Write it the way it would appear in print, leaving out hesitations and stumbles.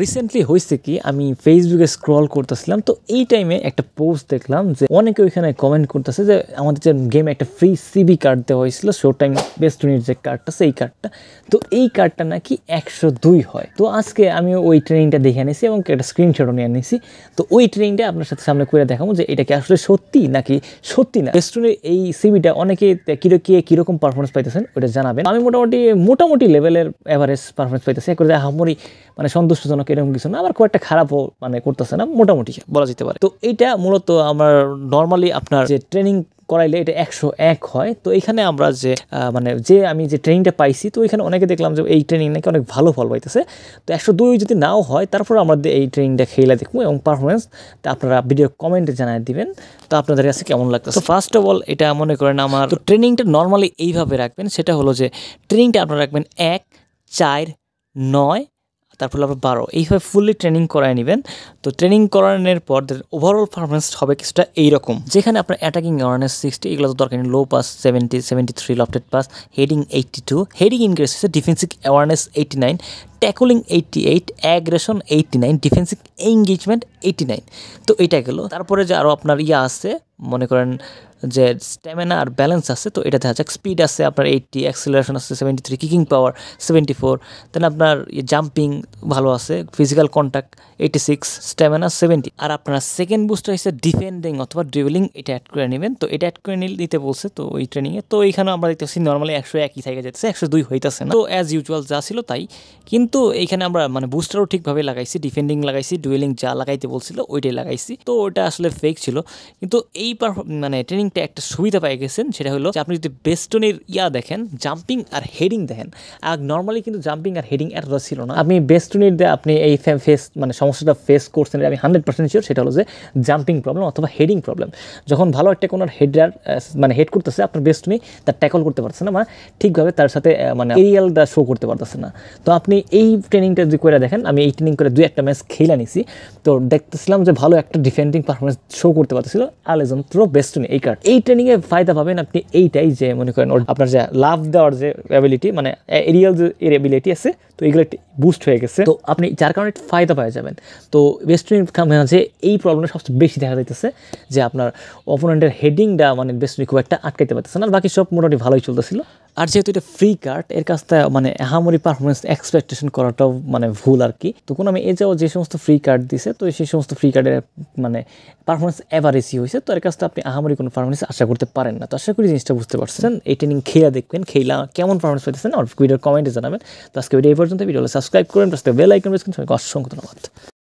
Recently হয়েছে কি আমি ফেসবুকে স্ক্রল করতেছিলাম, তো এই টাইমে একটা পোস্ট দেখলাম যে অনেকে ওইখানে কমেন্ট করতেছে যে আমাদের যে গেমে একটা ফ্রি সিবি কার্ড দেওয়া হয়েছিল, শো টাইম বেস্টনির যে কার্ডটা, সেই কার্ডটা, তো এই কার্ডটা নাকি 102 হয়। তো আজকে আমি ওই ট্রেনিংটা দেখে নিয়েছি এবং একটা স্ক্রিনশটও নিয়ে নিয়েছি। তো ওই ট্রেনিংটা আপনার সাথে সামনে করে দেখাবো যে এটা কি আসলে সত্যি নাকি সত্যি না। বেস্টনির এই সিবিটা অনেকে কীরকম পারফরমেন্স পাইতেছেন ওটা জানাবেন। আমি মোটামুটি লেভেলের এভারেজ পারফরমেন্স পাইতেছি, করে হামরি মানে সন্তুষ্টজনক এরকম কিছু না, আবার খুব একটা খারাপও মানে করতেছে না, মোটামুটি বলা যেতে পারে। তো এইটা মূলত আমার নর্মালি আপনার যে ট্রেনিং করাইলে এটা 101 হয়। তো এখানে আমরা যে আমি যে ট্রেনিংটা পাইছি, তো এখানে অনেকে দেখলাম যে এই ট্রেনিং নাকি অনেক ভালো ফল পাইতেছে। তো 102 যদি নাও হয়, তারপর আমরা এই ট্রেনিংটা খেলে দেখবো এবং পারফরমেন্স আপনারা ভিডিও কমেন্টে জানিয়ে দিবেন তো আপনাদের কাছে কেমন লাগতেছে। তো ফার্স্ট অফ অল এটা মনে করেন আমার তো ট্রেনিংটা নর্মালি এইভাবে রাখবেন, সেটা হলো যে ট্রেনিংটা আপনারা রাখবেন 1, 4, 9, তারপর আবার 12, এইভাবে ফুললি ট্রেনিং করায় নেবেন। তো ট্রেনিং করানোর পর ওভারঅল পারফরমেন্স হবে কিছুটা এইরকম, যেখানে আপনার অ্যাটাকিং অ্যাওয়ারনেস 60, এগুলো তো দরকার নেই, low pass 70, 73, lofted pass, heading 82, heading increase হচ্ছে, defensive awareness 89, tackling 88, aggression 89, defensive engagement 89। তো এটা গেল। তারপরে যে আরও আপনার আছে মনে করেন যে স্ট্যামিনা আর ব্যালেন্স আছে, তো এটা দেখা যাক। স্পিড আছে আপনার 80, অ্যাক্সিলারেশন আছে 73, কিকিং পাওয়ার 74, দেন আপনার জাম্পিং ভালো আছে, ফিজিক্যাল কন্ট্যাক্ট 86, স্ট্যামিনা 70। আর আপনার সেকেন্ড বুস্টার হচ্ছে ডিফেন্ডিং অথবা ড্রিবলিং, এটা অ্যাড করে নেবেন। তো এটা অ্যাড করে নিতে বলছে তো ওই ট্রেনিংয়ে। তো এইখানে আমরা দেখতেছি নর্মালি 101 থেকে যেতেছে, 102 হইতেছে না। তো অ্যাজ ইউজুয়াল যা ছিল তাই, কিন্তু এইখানে আমরা বুস্টারও ঠিকভাবে লাগাইছি, ডিফেন্ডিং লাগাইছি, ডুয়েলিং যা লাগাইতে বলছিল ওইটাই লাগাইছি। তো ওটা আসলে ফেক ছিল, কিন্তু এই ট্রেনিংটা একটা সুবিধা পাই গেছেন, সেটা হলো যে আপনি যদি বেস্টনের দেখেন, জাম্পিং আর হেডিং দেখেন, আর নর্মালি কিন্তু জাম্পিং আর হেডিং এতটা ছিল না। আপনি বেস্টনের আপনি এই সমস্যাটা ফেস করছেন, আমি 100% শিওর, সেটা হলো যে জাম্পিং প্রবলেম অথবা হেডিং প্রবলেম। যখন ভালো একটা কোনো হেডার হেড করতেছে আপনার বেস্টনি, তার ট্যাকল করতে পারছে না, ঠিকভাবে তার সাথে এরিয়ালটা শো করতে পারতেছে না। তো আপনি এই ট্রেনিংটা যদি করে দেখেন, আমি এই ট্রেনিং করে 2-1 ম্যাচ খেলে নিছি, তো দেখতেছিলাম যে ভালো একটা ডিফেন্ডিং পারফরমেন্স শো করতে পারতেছিল আলেজান্দ্রো বেস্টনি। এই ট্রেনিংয়ে ফায়দা পাবেন আপনি এইটাই যে মনে করেন আপনার যে লাভ দেওয়ার যে অ্যাবিলিটি, এরিয়াল যে এবিলিটি আছে, তো এগুলো বুস্ট হয়ে গেছে। তো আপনি যার কারণে ফায়দা পাওয়া যাবেন। তো বেস্টনির যে এই প্রবলেমটা সবচেয়ে বেশি দেখা যাইতেছে যে আপনার অপোনেন্টের হেডিংটা বেস্টনি খুব একটা আটকাইতে পারতেছে না, বাকি সব মোটামুটি ভালোই চলতেছিল। আর যেহেতু এটা ফ্রি কার্ড, এর কাছটা হামরি পারফরমেন্স এক্সপেকটেশন করাটাও ভুল আর কি। তো কোনো আমি যে সমস্ত ফ্রি কার্ড দিছে, তো সেই সমস্ত ফ্রি কার্ডের পারফরমেন্স এভারেজই হয়েছে, তো এর কাছটা আপনি হামরি কোনো পারফরমেন্স আশা করতে পারেন না। তো আশা করি জিনিসটা বুঝতে পারছেন। এই ট্রেনিং খেলা দেখবেন, খেলা কেমন পারফরমেন্স পাইতেছেন আমার ভিডিওর কমেন্টে জানাবেন। তো আজকে ভিডিও এই পর্যন্ত, ভিডিও সাবস্ক্রাইব করেন, বেল আইকন প্রেস করুন। সবাইকে অসংখ্য ধন্যবাদ।